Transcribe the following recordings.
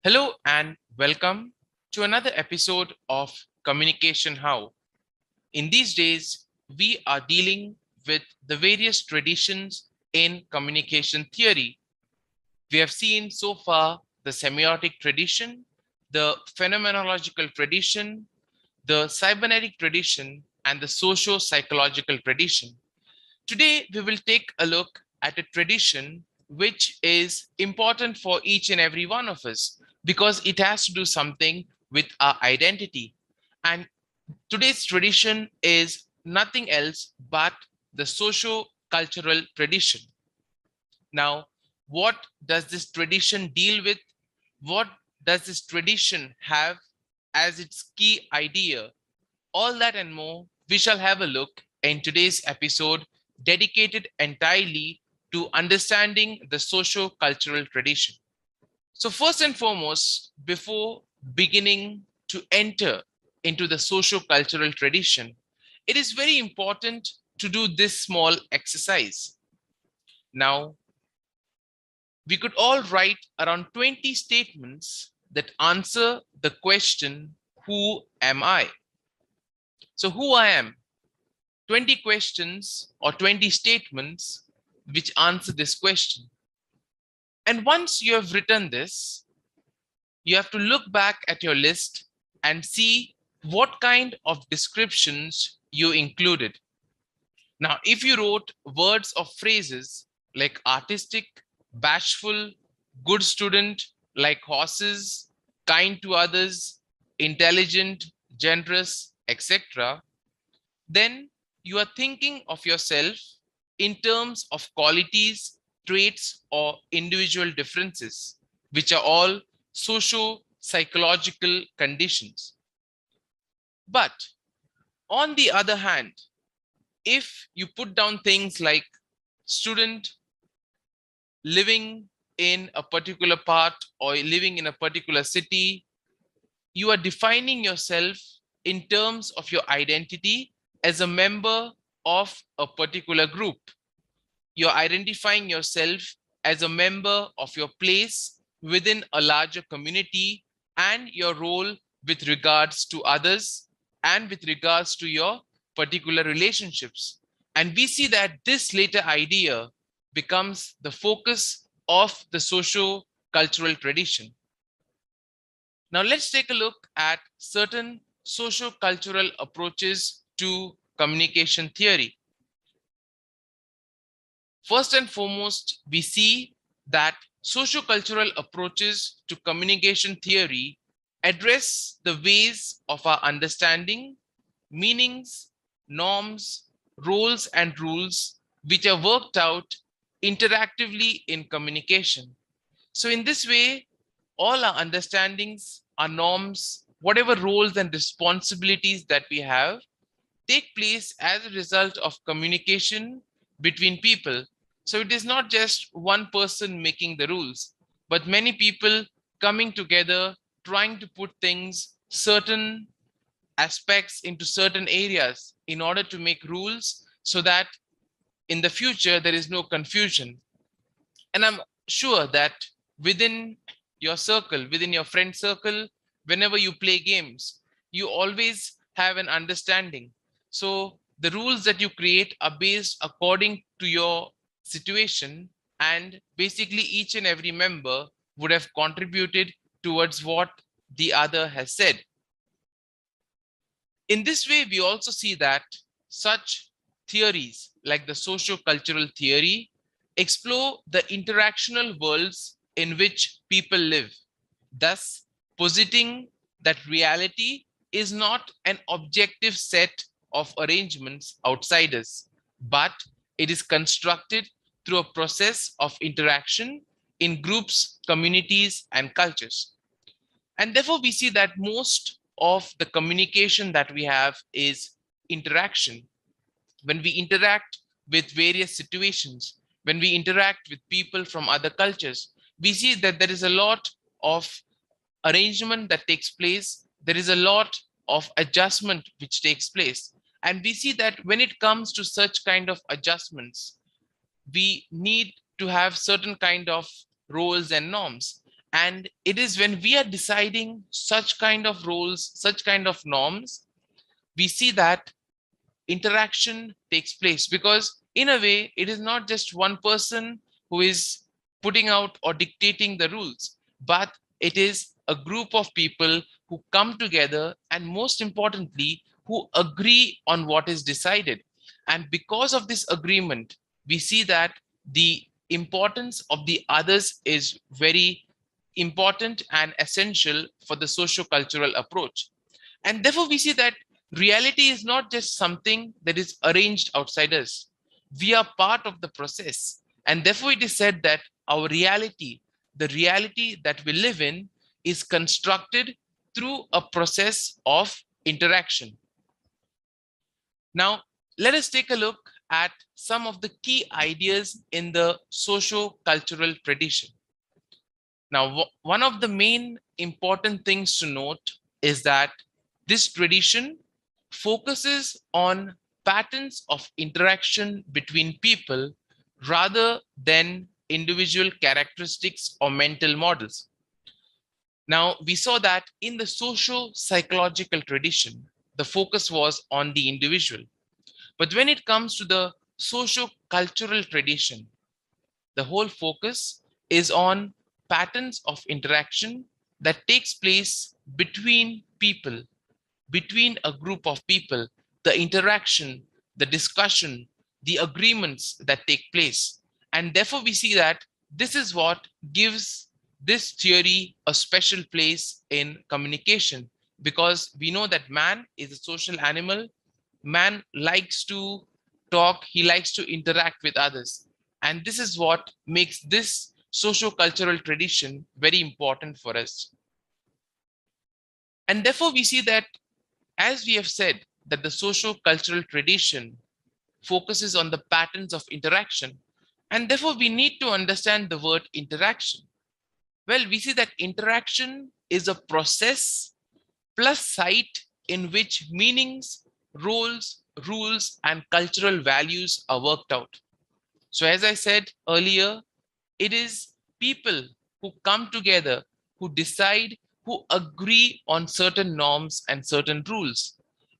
Hello and welcome to another episode of Communication How. In these days, we are dealing with the various traditions in communication theory. We have seen so far the semiotic tradition, the phenomenological tradition, the cybernetic tradition, and the socio-psychological tradition. Today, we will take a look at a tradition which is important for each and every one of us because it has to do something with our identity. And today's tradition is nothing else but the socio-cultural tradition. Now, what does this tradition deal with? What does this tradition have as its key idea? All that and more, we shall have a look in today's episode dedicated entirely to understanding the socio-cultural tradition. So first and foremost, before beginning to enter into the socio-cultural tradition, it is very important to do this small exercise. Now, we could all write around 20 statements that answer the question, who am I? So who I am, 20 questions or 20 statements which answer this question. And once you have written this, you have to look back at your list and see what kind of descriptions you included. Now, if you wrote words or phrases like artistic, bashful, good student, like horses, kind to others, intelligent, generous, etc., then you are thinking of yourself in terms of qualities, traits, or individual differences, which are all socio-psychological conditions. But on the other hand, if you put down things like student, living in a particular part or living in a particular city, you are defining yourself in terms of your identity as a member of a particular group. You're identifying yourself as a member of your place within a larger community and your role with regards to others and with regards to your particular relationships. And we see that this later idea becomes the focus of the socio-cultural tradition. Now let's take a look at certain socio-cultural approaches to communication theory. First and foremost, we see that socio-cultural approaches to communication theory address the ways of our understanding, meanings, norms, roles, and rules which are worked out interactively in communication. So in this way, all our understandings, our norms, whatever roles and responsibilities that we have, take place as a result of communication between people. So it is not just one person making the rules, but many people coming together, trying to put things, certain aspects into certain areas in order to make rules so that in the future there is no confusion. And I'm sure that within your circle, within your friend circle, whenever you play games, you always have an understanding. So the rules that you create are based according to your situation, and basically each and every member would have contributed towards what the other has said. In this way, we also see that such theories like the socio-cultural theory explore the interactional worlds in which people live, thus positing that reality is not an objective set of arrangements outside us, but it is constructed through a process of interaction in groups, communities, and cultures. And therefore, we see that most of the communication that we have is interaction. When we interact with various situations, when we interact with people from other cultures, we see that there is a lot of arrangement that takes place. There is a lot of adjustment which takes place. And we see that when it comes to such kind of adjustments, we need to have certain kind of roles and norms. And it is when we are deciding such kind of roles, such kind of norms, we see that interaction takes place, because in a way it is not just one person who is putting out or dictating the rules, but it is a group of people who come together and, most importantly, who agree on what is decided. And because of this agreement, we see that the importance of the others is very important and essential for the socio-cultural approach. And therefore, we see that reality is not just something that is arranged outside us. We are part of the process. And therefore, it is said that our reality, the reality that we live in, is constructed through a process of interaction. Now, let us take a look at some of the key ideas in the socio-cultural tradition. Now, one of the main important things to note is that this tradition focuses on patterns of interaction between people rather than individual characteristics or mental models. Now, we saw that in the socio-psychological tradition, the focus was on the individual. But when it comes to the socio-cultural tradition, the whole focus is on patterns of interaction that takes place between people, between a group of people, the interaction, the discussion, the agreements that take place. And therefore, we see that this is what gives this theory a special place in communication, because we know that man is a social animal. Man likes to talk, he likes to interact with others. And this is what makes this socio-cultural tradition very important for us. And therefore, we see that, as we have said, that the socio-cultural tradition focuses on the patterns of interaction. And therefore, we need to understand the word interaction. Well, we see that interaction is a process plus site in which meanings, roles, rules, and cultural values are worked out. So, as I said earlier, it is people who come together, who decide, who agree on certain norms and certain rules.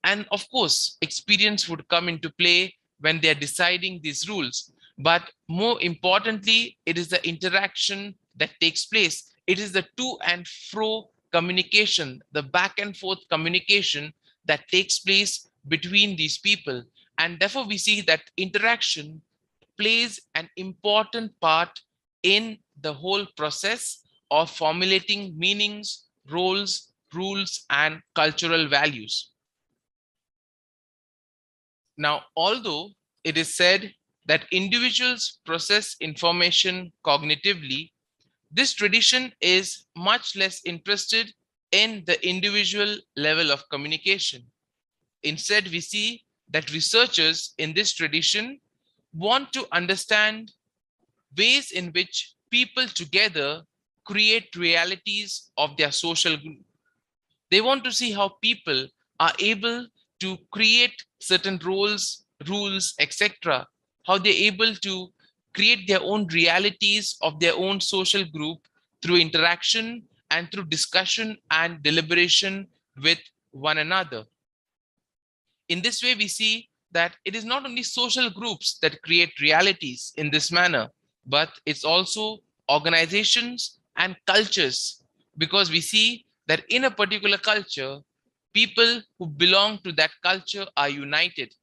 And of course, experience would come into play when they are deciding these rules. But more importantly, it is the interaction that takes place. It is the to and fro communication, the back and forth communication that takes place between these people. And therefore, we see that interaction plays an important part in the whole process of formulating meanings, roles, rules, and cultural values. Now, although it is said that individuals process information cognitively, this tradition is much less interested in the individual level of communication. Instead, we see that researchers in this tradition want to understand ways in which people together create realities of their social group. They want to see how people are able to create certain roles, rules, etc. How they're able to create their own realities of their own social group through interaction and through discussion and deliberation with one another. In this way, we see that it is not only social groups that create realities in this manner, but it's also organizations and cultures, because we see that in a particular culture, people who belong to that culture are united.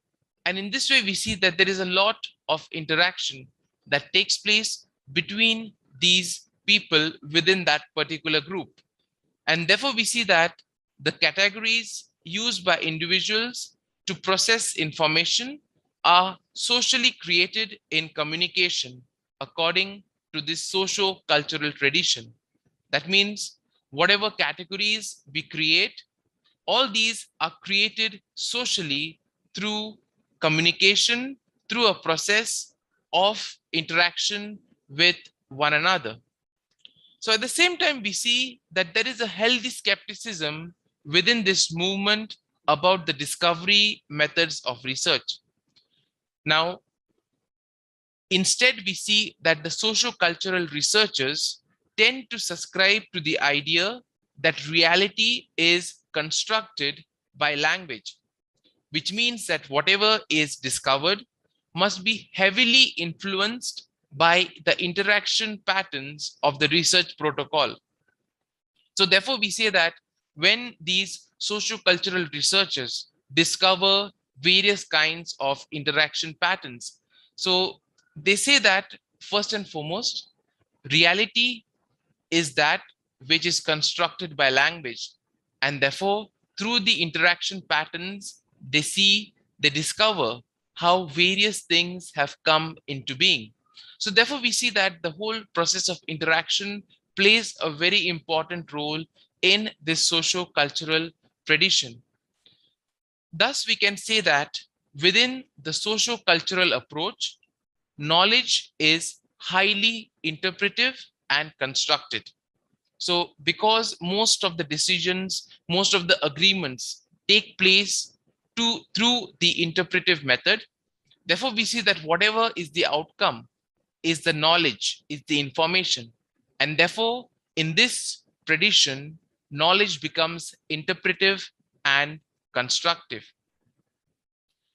And in this way, we see that there is a lot of interaction that takes place between these people within that particular group. And therefore, we see that the categories used by individuals to process information are socially created in communication according to this socio-cultural tradition. That means whatever categories we create, all these are created socially through communication, through a process of interaction with one another. So at the same time, we see that there is a healthy skepticism within this movement about the discovery methods of research. Now, instead, we see that the socio-cultural researchers tend to subscribe to the idea that reality is constructed by language, which means that whatever is discovered must be heavily influenced by the interaction patterns of the research protocol. So therefore, we say that when these sociocultural researchers discover various kinds of interaction patterns, so they say that first and foremost, reality is that which is constructed by language. And therefore, through the interaction patterns, they discover how various things have come into being. So therefore, we see that the whole process of interaction plays a very important role in this socio-cultural tradition. Thus, we can say that within the socio-cultural approach, knowledge is highly interpretive and constructed. So because most of the decisions, most of the agreements take place through the interpretive method, therefore we see that whatever is the outcome is the knowledge, is the information. And therefore, in this tradition, knowledge becomes interpretive and constructive.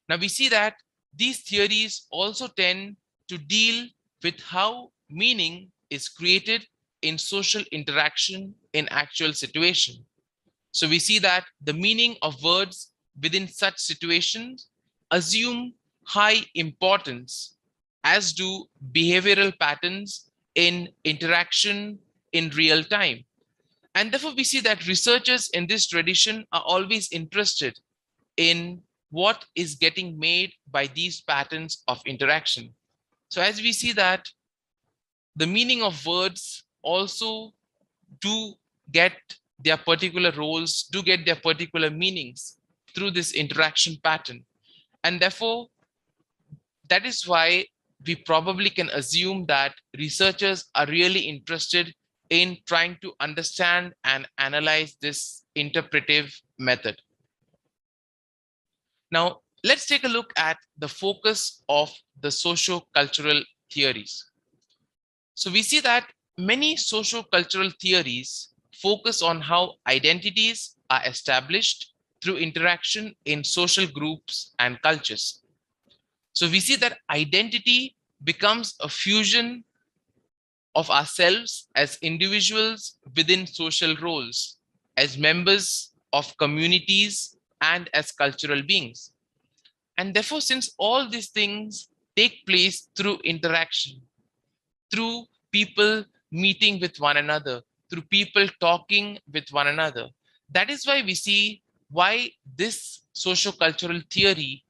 Now we see that these theories also tend to deal with how meaning is created in social interaction in actual situation. So we see that the meaning of words within such situations assume high importance, as do behavioral patterns in interaction in real time. And therefore, we see that researchers in this tradition are always interested in what is getting made by these patterns of interaction. So as we see that the meaning of words also do get their particular roles, do get their particular meanings through this interaction pattern. And therefore, that is why we probably can assume that researchers are really interested in trying to understand and analyze this interpretive method. Now, let's take a look at the focus of the socio-cultural theories. So we see that many socio-cultural theories focus on how identities are established through interaction in social groups and cultures. So we see that identity becomes a fusion of ourselves as individuals within social roles, as members of communities, and as cultural beings. And therefore, since all these things take place through interaction, through people meeting with one another, through people talking with one another, that is why we see why this socio-cultural theory,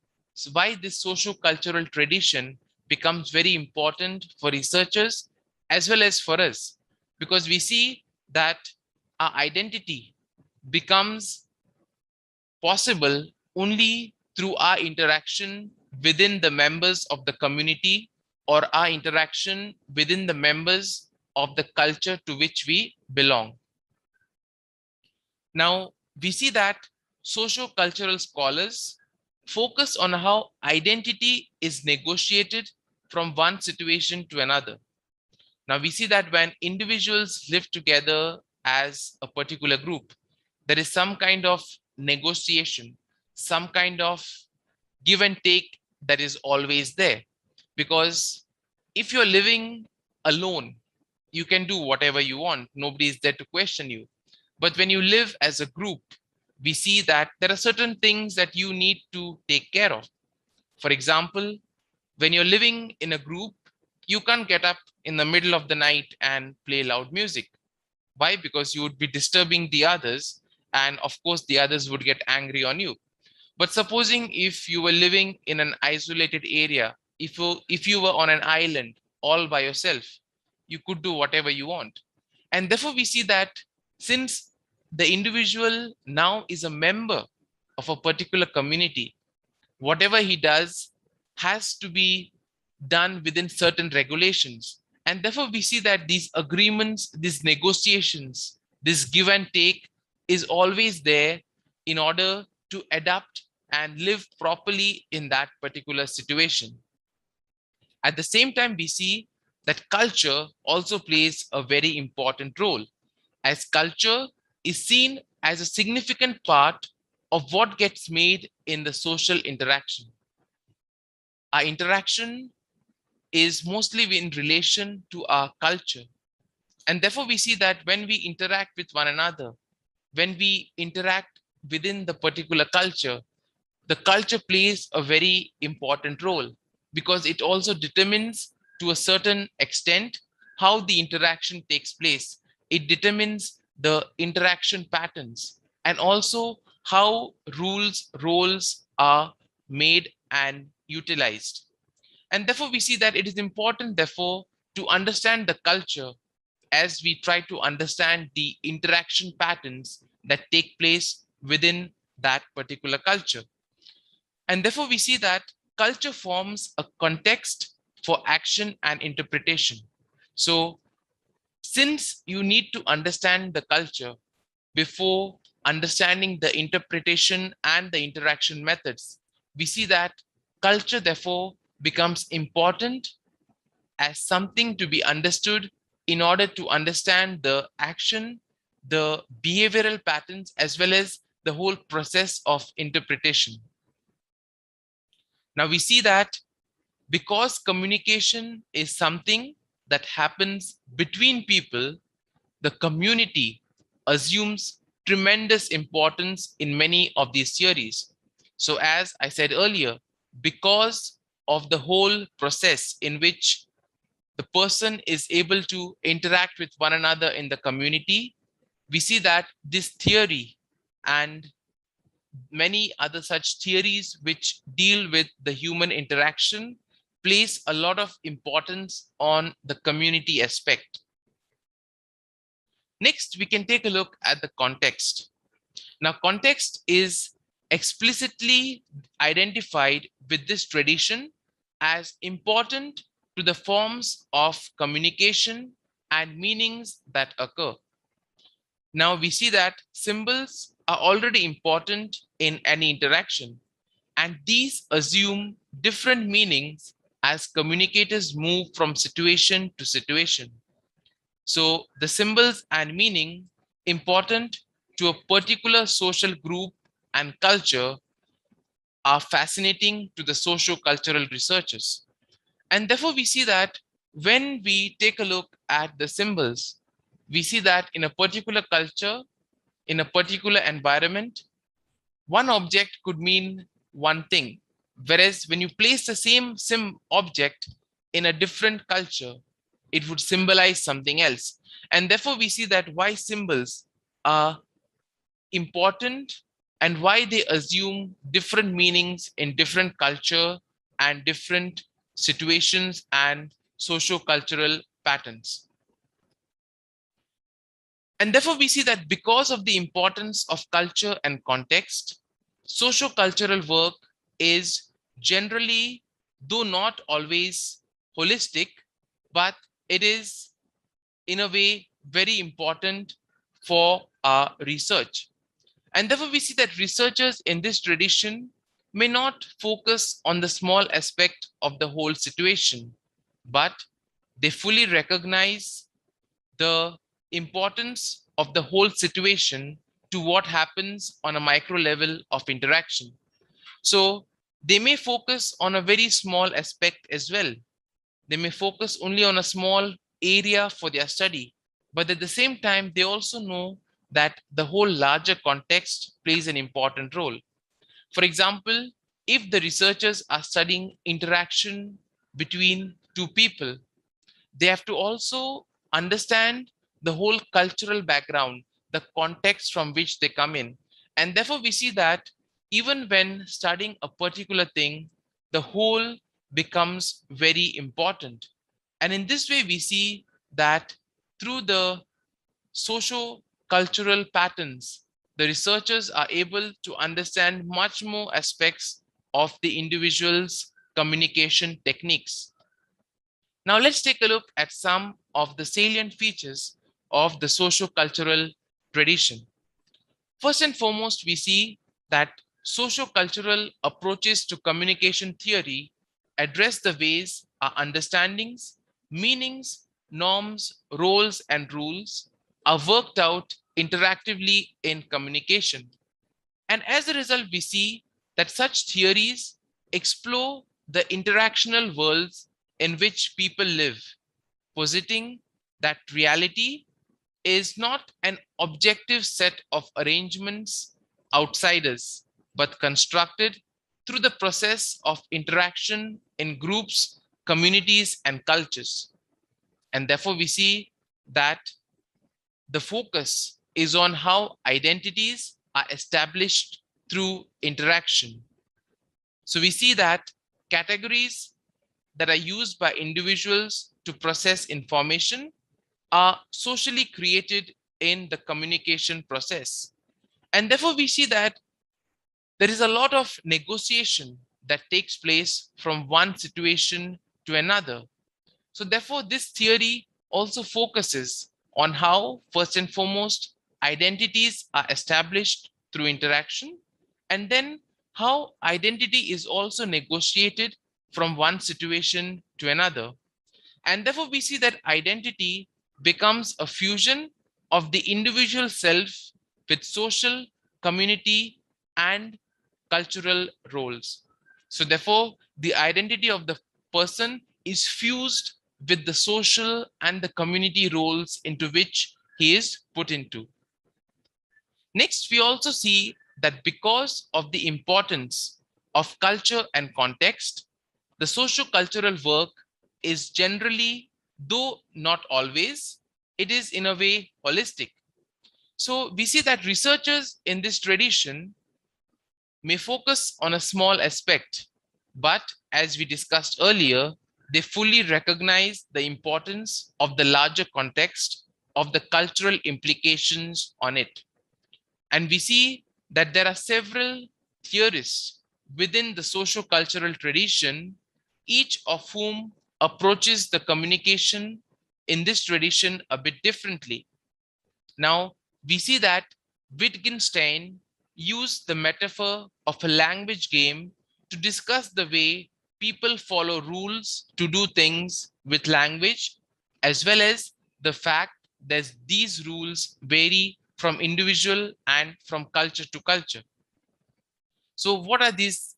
why this socio-cultural tradition becomes very important for researchers as well as for us, because we see that our identity becomes possible only through our interaction within the members of the community or our interaction within the members of the culture to which we belong. Now, we see that socio-cultural scholars focus on how identity is negotiated from one situation to another. Now, we see that when individuals live together as a particular group, there is some kind of negotiation, some kind of give and take that is always there. Because if you're living alone, you can do whatever you want. Nobody is there to question you. But when you live as a group, we see that there are certain things that you need to take care of. For example, when you're living in a group, you can't get up in the middle of the night and play loud music. Why? Because you would be disturbing the others, and of course, the others would get angry on you. But supposing if you were living in an isolated area, if you were on an island all by yourself, you could do whatever you want. And therefore, we see that since the individual now is a member of a particular community, whatever he does has to be done within certain regulations. And therefore, we see that these agreements, these negotiations, this give and take is always there in order to adapt and live properly in that particular situation. At the same time, we see that culture also plays a very important role, as culture is seen as a significant part of what gets made in the social interaction. Our interaction is mostly in relation to our culture. And therefore, we see that when we interact with one another, when we interact within the particular culture, the culture plays a very important role because it also determines to a certain extent how the interaction takes place. It determines the interaction patterns and also how rules, roles are made and utilized. And therefore, we see that it is important, therefore, to understand the culture as we try to understand the interaction patterns that take place within that particular culture. And therefore, we see that culture forms a context for action and interpretation. So, since you need to understand the culture before understanding the interpretation and the interaction methods, we see that culture, therefore, becomes important as something to be understood in order to understand the action, the behavioral patterns, as well as the whole process of interpretation. Now we see that because communication is something that happens between people, the community assumes tremendous importance in many of these theories. So, as I said earlier, because of the whole process in which the person is able to interact with one another in the community, we see that this theory and many other such theories which deal with the human interaction place a lot of importance on the community aspect. Next, we can take a look at the context. Now, context is explicitly identified with this tradition as important to the forms of communication and meanings that occur. Now, we see that symbols are already important in any interaction, and these assume different meanings as communicators move from situation to situation. So the symbols and meaning important to a particular social group and culture are fascinating to the socio-cultural researchers. And therefore, we see that when we take a look at the symbols, we see that in a particular culture, in a particular environment, one object could mean one thing. Whereas when you place the same object in a different culture, it would symbolize something else. And therefore, we see that why symbols are important and why they assume different meanings in different culture and different situations and socio-cultural patterns. And therefore, we see that because of the importance of culture and context, socio-cultural work is generally, though not always holistic, but it is in a way very important for our research. And therefore, we see that researchers in this tradition may not focus on the small aspect of the whole situation, but they fully recognize the importance of the whole situation to what happens on a micro level of interaction. So they may focus on a very small aspect as well. They may focus only on a small area for their study, but at the same time, they also know that the whole larger context plays an important role. For example, if the researchers are studying interaction between two people, they have to also understand the whole cultural background, the context from which they come in. And therefore, we see that even when studying a particular thing, the whole becomes very important. And in this way, we see that through the socio-cultural patterns, the researchers are able to understand much more aspects of the individual's communication techniques. Now let's take a look at some of the salient features of the socio-cultural tradition. First and foremost, we see that socio-cultural approaches to communication theory address the ways our understandings meanings, norms, roles, and rules are worked out interactively in communication. And as a result, we see that such theories explore the interactional worlds in which people live, positing that reality is not an objective set of arrangements outside us, but constructed through the process of interaction in groups, communities, and cultures. And therefore, we see that the focus is on how identities are established through interaction. So we see that categories that are used by individuals to process information are socially created in the communication process. And therefore, we see that there is a lot of negotiation that takes place from one situation to another. So, therefore, this theory also focuses on how, first and foremost, identities are established through interaction, and then how identity is also negotiated from one situation to another. And therefore, we see that identity becomes a fusion of the individual self with social, community, and cultural roles. So, therefore, the identity of the person is fused with the social and the community roles into which he is put into. Next, we also see that because of the importance of culture and context, the socio-cultural work is generally, though not always, it is in a way holistic. So we see that researchers in this tradition may focus on a small aspect, but as we discussed earlier, they fully recognize the importance of the larger context of the cultural implications on it. And we see that there are several theorists within the socio-cultural tradition, each of whom approaches the communication in this tradition a bit differently. Now, we see that Wittgenstein used the metaphor of a language game to discuss the way people follow rules to do things with language, as well as the fact that these rules vary from individual and from culture to culture. So what are these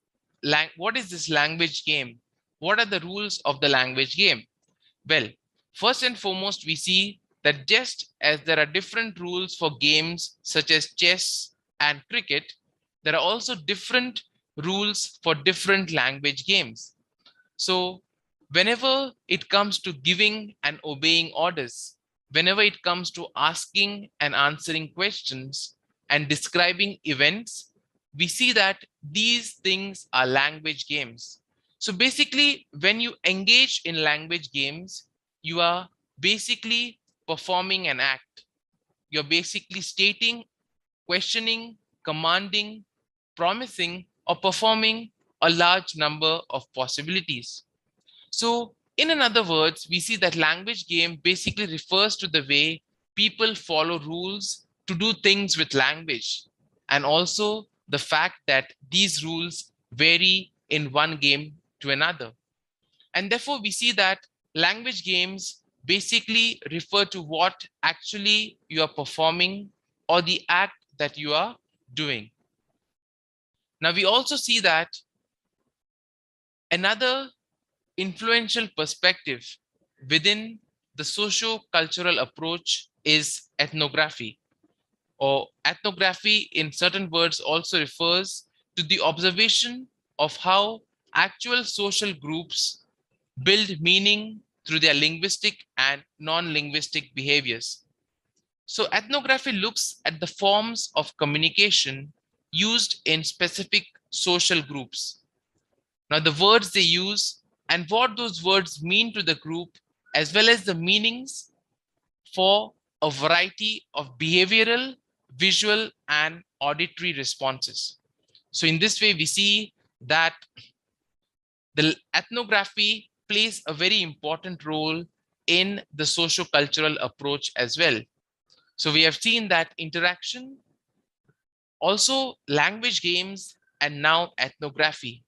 what is this language game? What are the rules of the language game? Well, first and foremost, we see that just as there are different rules for games such as chess and cricket, there are also different rules for different language games. So, whenever it comes to giving and obeying orders, whenever it comes to asking and answering questions and describing events, we see that these things are language games. So, basically, when you engage in language games, you are basically performing an act. You're basically stating, questioning, commanding, promising, or performing a large number of possibilities. So, in other words, we see that language game basically refers to the way people follow rules to do things with language, and also the fact that these rules vary in one game to another. And therefore, we see that language games basically refer to what actually you are performing or the act that you are doing. Now, we also see that another influential perspective within the socio-cultural approach is ethnography, or ethnography in certain words also refers to the observation of how actual social groups build meaning through their linguistic and non-linguistic behaviors. So ethnography looks at the forms of communication used in specific social groups. Now, the words they use and what those words mean to the group, as well as the meanings for a variety of behavioral, visual, and auditory responses. So, in this way, we see that the ethnography plays a very important role in the socio-cultural approach as well. So, we have seen that interaction, also language games, and now ethnography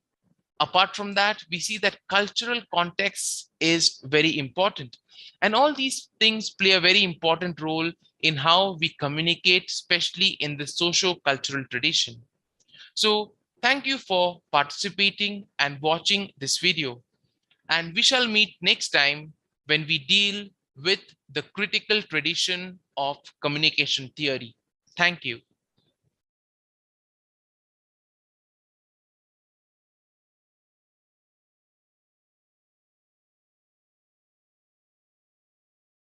Apart from that, we see that cultural context is very important. And all these things play a very important role in how we communicate, especially in the socio-cultural tradition. So thank you for participating and watching this video. And we shall meet next time when we deal with the critical tradition of communication theory. Thank you.